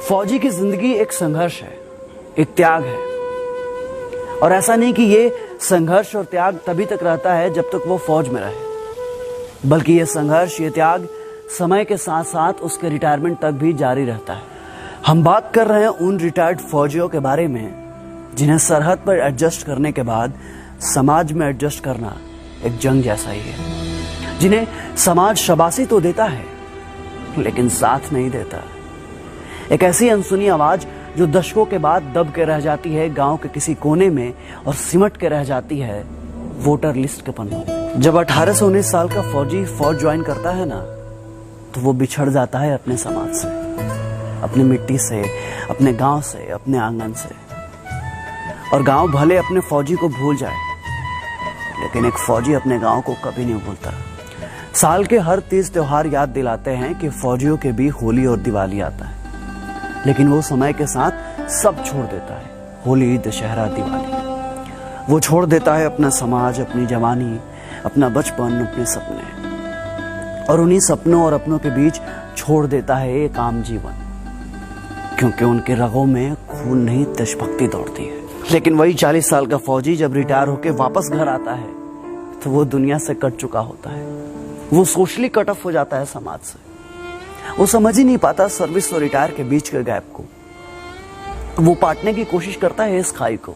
फौजी की जिंदगी एक संघर्ष है, एक त्याग है। और ऐसा नहीं कि ये संघर्ष और त्याग तभी तक रहता है जब तक वो फौज में रहे, बल्कि ये संघर्ष, ये त्याग समय के साथ साथ उसके रिटायरमेंट तक भी जारी रहता है। हम बात कर रहे हैं उन रिटायर्ड फौजियों के बारे में जिन्हें सरहद पर एडजस्ट करने के बाद समाज में एडजस्ट करना एक जंग जैसा ही है, जिन्हें समाज शाबाशी तो देता है लेकिन साथ नहीं देता। एक ऐसी अनसुनी आवाज जो दशकों के बाद दब के रह जाती है गांव के किसी कोने में और सिमट के रह जाती है वोटर लिस्ट के पन्नों में। जब 18 से 19 साल का फौजी फौज ज्वाइन करता है ना, तो वो बिछड़ जाता है अपने समाज से, अपनी मिट्टी से, अपने गांव से, अपने आंगन से। और गांव भले अपने फौजी को भूल जाए, लेकिन एक फौजी अपने गांव को कभी नहीं भूलता। साल के हर 30 त्योहार याद दिलाते हैं कि फौजियों के भी होली और दिवाली आता है, लेकिन वो समय के साथ सब छोड़ देता है। होली, दशहरा, दिवाली, वो छोड़ देता है अपना समाज, अपनी जवानी, अपना बचपन, अपने सपने, और उन्हीं सपनों और अपनों के बीच छोड़ देता है एक आम जीवन, क्योंकि उनके रगों में खून नहीं देशभक्ति दौड़ती है। लेकिन वही 40 साल का फौजी जब रिटायर होकर वापस घर आता है तो वो दुनिया से कट चुका होता है। वो सोशली कट ऑफ हो जाता है समाज से। वो समझ ही नहीं पाता सर्विस और रिटायर के बीच के गैप को। वो पाटने की कोशिश करता है इस खाई को।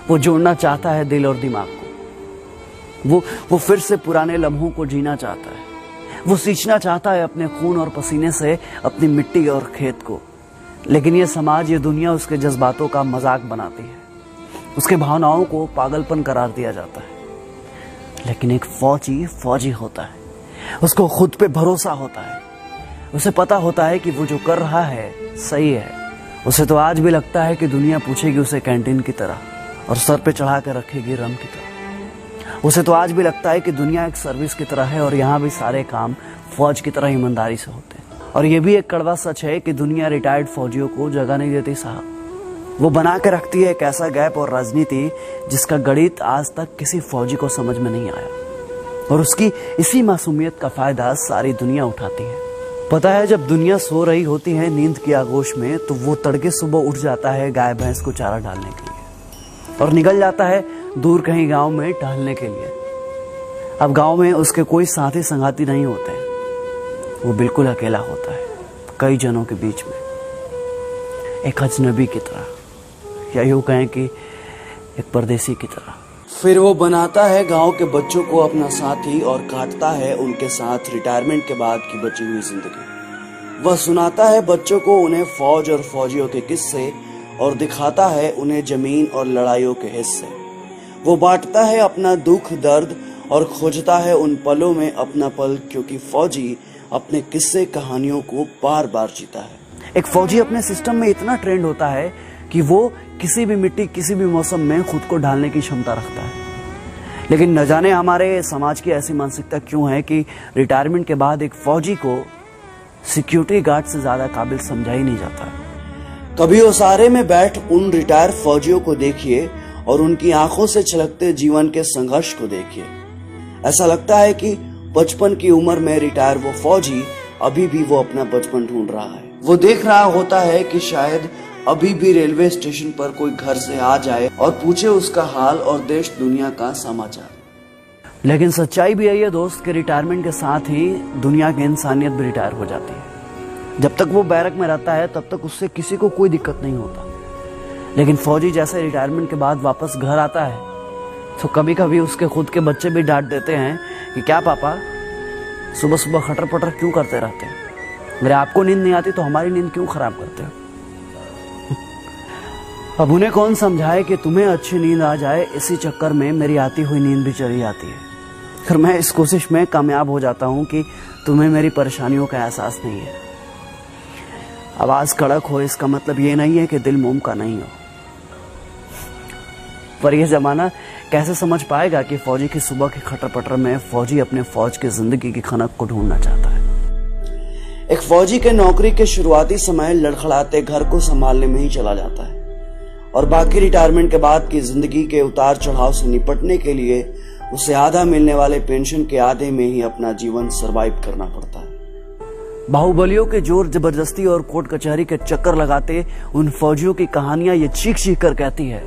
वो जोड़ना चाहता है दिल और दिमाग को। वो फिर से पुराने लम्हों को जीना चाहता है। वो सींचना चाहता है अपने खून और पसीने से अपनी मिट्टी और खेत को। लेकिन ये समाज, ये दुनिया उसके जज्बातों का मजाक बनाती है। उसके भावनाओं को पागलपन करार दिया जाता है। लेकिन एक फौजी फौजी होता है। उसको खुद पे भरोसा होता है। उसे पता होता है कि वो जो कर रहा है सही है। उसे तो आज भी लगता है कि दुनिया पूछेगी उसे कैंटीन की तरह और सर पे चढ़ा कर रखेगी रम की तरह। उसे तो आज भी लगता है कि दुनिया एक सर्विस की तरह है और यहाँ भी सारे काम फौज की तरह ईमानदारी से होते हैं। और ये भी एक कड़वा सच है कि दुनिया रिटायर्ड फौजियों को जगह नहीं देती साहब। वो बना के रखती है एक ऐसा गैप और राजनीति जिसका गणित आज तक किसी फौजी को समझ में नहीं आया, और उसकी इसी मासूमियत का फायदा सारी दुनिया उठाती है। पता है, जब दुनिया सो रही होती है नींद की आगोश में, तो वो तड़के सुबह उठ जाता है गाय भैंस को चारा डालने के लिए और निकल जाता है दूर कहीं गांव में टहलने के लिए। अब गांव में उसके कोई साथी संगाती नहीं होते। वो बिल्कुल अकेला होता है कई जनों के बीच में, एक अजनबी की तरह, या यूं कहें कि एक परदेसी की तरह। फिर वो बनाता है गांव के बच्चों को अपना साथी और काटता है उनके साथ रिटायरमेंट के बाद की बची हुई जिंदगी। वह सुनाता है बच्चों को उन्हें फौज और फौजियों के किस्से और दिखाता है उन्हें जमीन और लड़ाइयों के हिस्से। वो बांटता है अपना दुख दर्द और खोजता है उन पलों में अपना पल, क्योंकि फौजी अपने किस्से कहानियों को बार बार जीता है। एक फौजी अपने सिस्टम में इतना ट्रेंड होता है कि वो किसी भी मिट्टी, किसी भी मौसम में खुद को ढालने की क्षमता रखता है। लेकिन न जाने हमारे समाज की ऐसी मानसिकता क्यों है कि रिटायरमेंट के बाद एक फौजी को सिक्योरिटी गार्ड से ज्यादा काबिल समझा ही नहीं जाता। कभी ओसारे में बैठ उन रिटायर फौजियों को देखिए और उनकी आंखों से छलकते जीवन के संघर्ष को देखिए। ऐसा लगता है कि बचपन की उम्र में रिटायर वो फौजी अभी भी वो अपना बचपन ढूंढ रहा है। वो देख रहा होता है कि शायद अभी भी रेलवे स्टेशन पर कोई घर से आ जाए और पूछे उसका हाल और देश दुनिया का समाचार। लेकिन सच्चाई भी है दोस्त कि रिटायरमेंट के साथ ही दुनिया की इंसानियत भी रिटायर हो जाती है। जब तक वो बैरक में रहता है तब तक उससे किसी को कोई दिक्कत नहीं होता। लेकिन फौजी जैसे रिटायरमेंट के बाद वापस घर आता है तो कभी कभी उसके खुद के बच्चे भी डांट देते हैं कि क्या पापा सुबह सुबह खटर पटर क्यों करते रहते हैं? अगर आपको नींद नहीं आती तो हमारी नींद क्यों खराब करते हो? अब उन्हें कौन समझाए कि तुम्हें अच्छी नींद आ जाए, इसी चक्कर में मेरी आती हुई नींद भी चली जाती है। फिर मैं इस कोशिश में कामयाब हो जाता हूं कि तुम्हें मेरी परेशानियों का एहसास नहीं है। आवाज कड़क हो इसका मतलब ये नहीं है कि दिल मोम का नहीं हो। पर यह जमाना कैसे समझ पाएगा कि फौजी की सुबह के खटर पटर में फौजी अपने फौज की जिंदगी की खनक को ढूंढना चाहता है। एक फौजी के नौकरी के शुरुआती समय लड़खड़ाते घर को संभालने में ही चला जाता है और बाकी रिटायरमेंट के बाद की जिंदगी के उतार चढ़ाव से निपटने के लिए उसे आधा मिलने वाले पेंशन के आधे में ही अपना जीवन सरवाइव करना पड़ता है। बाहुबलियों के जोर जबरदस्ती और कोर्ट कचहरी के चक्कर लगाते उन फौजियों की कहानियां ये चीख चीख कर कहती है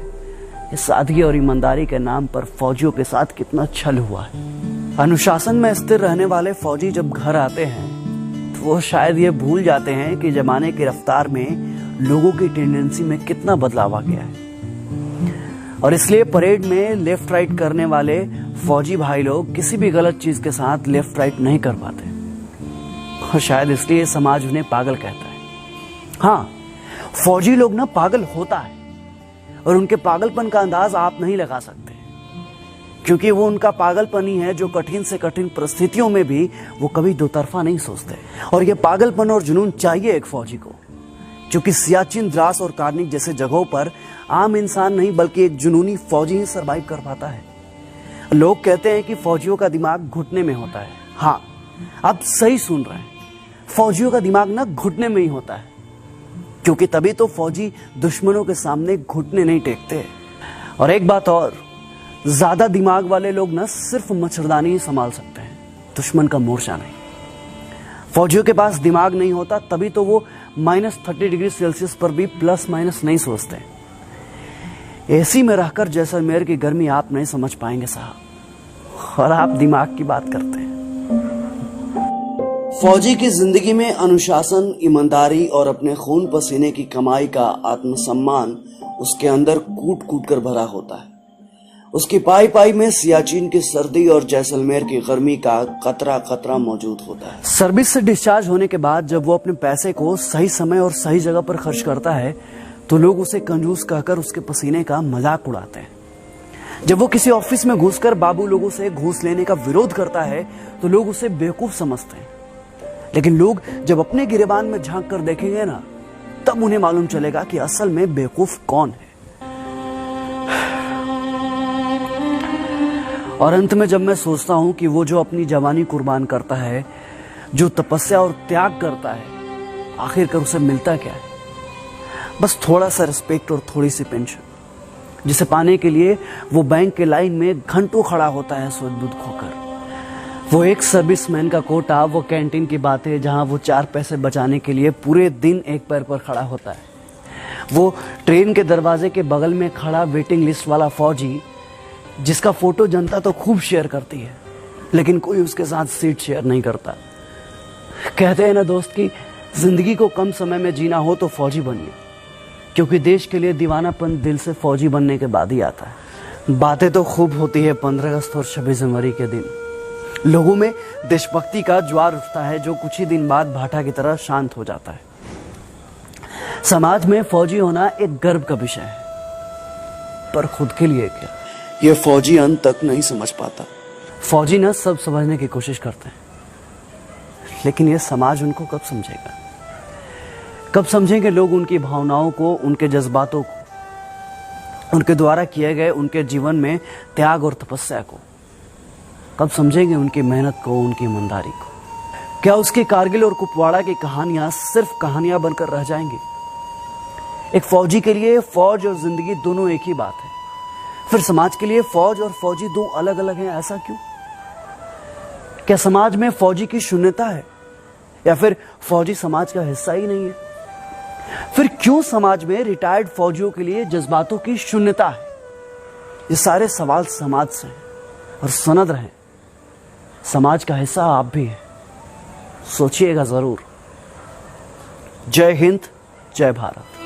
कि सादगी और ईमानदारी के नाम पर फौजियों के साथ कितना छल हुआ है। अनुशासन में स्थिर रहने वाले फौजी जब घर आते हैं तो वो शायद ये भूल जाते हैं कि जमाने की रफ्तार में लोगों की टेंडेंसी में कितना बदलाव आ गया है, और इसलिए परेड में लेफ्ट राइट करने वाले फौजी भाई लोग किसी भी गलत चीज के साथ लेफ्ट राइट नहीं कर पाते, और शायद इसलिए समाज उन्हें पागल कहता है। हाँ, फौजी लोग ना पागल होता है, और उनके पागलपन का अंदाज आप नहीं लगा सकते, क्योंकि वो उनका पागलपन ही है जो कठिन से कठिन परिस्थितियों में भी वो कभी दो तरफा नहीं सोचते। और ये पागलपन और जुनून चाहिए एक फौजी को, क्योंकि सियाचिन, द्रास और कार्निक जैसे जगहों पर आम इंसान नहीं बल्कि एक जुनूनी फौजी ही सरवाइव कर पाता है। लोग कहते हैं कि फौजियों का दिमाग घुटने में होता है। हाँ, आप सही सुन रहे हैं, फौजियों का दिमाग ना घुटने में ही होता है, क्योंकि तभी तो फौजी दुश्मनों के सामने घुटने नहीं टेकते। और एक बात और, ज्यादा दिमाग वाले लोग ना सिर्फ मच्छरदानी ही संभाल सकते हैं, दुश्मन का मोर्चा नहीं। फौजियों के पास दिमाग नहीं होता, तभी तो वो -30 डिग्री सेल्सियस पर भी प्लस माइनस नहीं सोचते। एसी में रहकर जैसलमेर की गर्मी आप नहीं समझ पाएंगे साहब, और आप दिमाग की बात करते हैं। फौजी की जिंदगी में अनुशासन, ईमानदारी और अपने खून पसीने की कमाई का आत्मसम्मान उसके अंदर कूट कूट कर भरा होता है। उसकी पाई पाई में सियाचिन की सर्दी और जैसलमेर की गर्मी का कतरा कतरा मौजूद होता है। सर्विस से डिस्चार्ज होने के बाद जब वो अपने पैसे को सही समय और सही जगह पर खर्च करता है तो लोग उसे कंजूस कहकर उसके पसीने का मजाक उड़ाते हैं। जब वो किसी ऑफिस में घुसकर बाबू लोगों से घूस लेने का विरोध करता है तो लोग उसे बेवकूफ समझते हैं, लेकिन लोग जब अपने गिरेबान में झांक कर देखेंगे ना, तब उन्हें मालूम चलेगा कि असल में बेवकूफ कौन है। और अंत में जब मैं सोचता हूं कि वो जो अपनी जवानी कुर्बान करता है, जो तपस्या और त्याग करता है, आखिरकार उसे मिलता क्या है? बस थोड़ा सा रिस्पेक्ट और थोड़ी सी पेंशन, जिसे पाने के लिए वो बैंक के लाइन में घंटों खड़ा होता है सोच बुध खोकर। वो एक सर्विसमैन का कोटा, वो कैंटीन की बातें जहां वो 4 पैसे बचाने के लिए पूरे दिन एक पैर पर खड़ा होता है। वो ट्रेन के दरवाजे के बगल में खड़ा वेटिंग लिस्ट वाला फौजी, जिसका फोटो जनता तो खूब शेयर करती है, लेकिन कोई उसके साथ सीट शेयर नहीं करता। कहते हैं ना दोस्त कि जिंदगी को कम समय में जीना हो तो फौजी बनिए, क्योंकि देश के लिए दीवानापन दिल से फौजी बनने के बाद ही आता है। बातें तो खूब होती है 15 अगस्त और 26 जनवरी के दिन। लोगों में देशभक्ति का ज्वार उठता है जो कुछ ही दिन बाद भाटा की तरह शांत हो जाता है। समाज में फौजी होना एक गर्व का विषय है, पर खुद के लिए क्या, ये फौजी अंत तक नहीं समझ पाता। फौजी ना सब समझने की कोशिश करते हैं, लेकिन ये समाज उनको कब समझेगा? कब समझेंगे लोग उनकी भावनाओं को, उनके जज्बातों को, उनके द्वारा किए गए उनके जीवन में त्याग और तपस्या को? कब समझेंगे उनकी मेहनत को, उनकी ईमानदारी को? क्या उसकी कारगिल और कुपवाड़ा की कहानियां सिर्फ कहानियां बनकर रह जाएंगी? एक फौजी के लिए फौज और जिंदगी दोनों एक ही बात है। फिर समाज के लिए फौज और फौजी दो अलग अलग हैं, ऐसा क्यों? क्या समाज में फौजी की शून्यता है, या फिर फौजी समाज का हिस्सा ही नहीं है? फिर क्यों समाज में रिटायर्ड फौजियों के लिए जज्बातों की शून्यता है? ये सारे सवाल समाज से हैं, और सनद रहें, समाज का हिस्सा आप भी हैं। सोचिएगा जरूर। जय हिंद, जय भारत।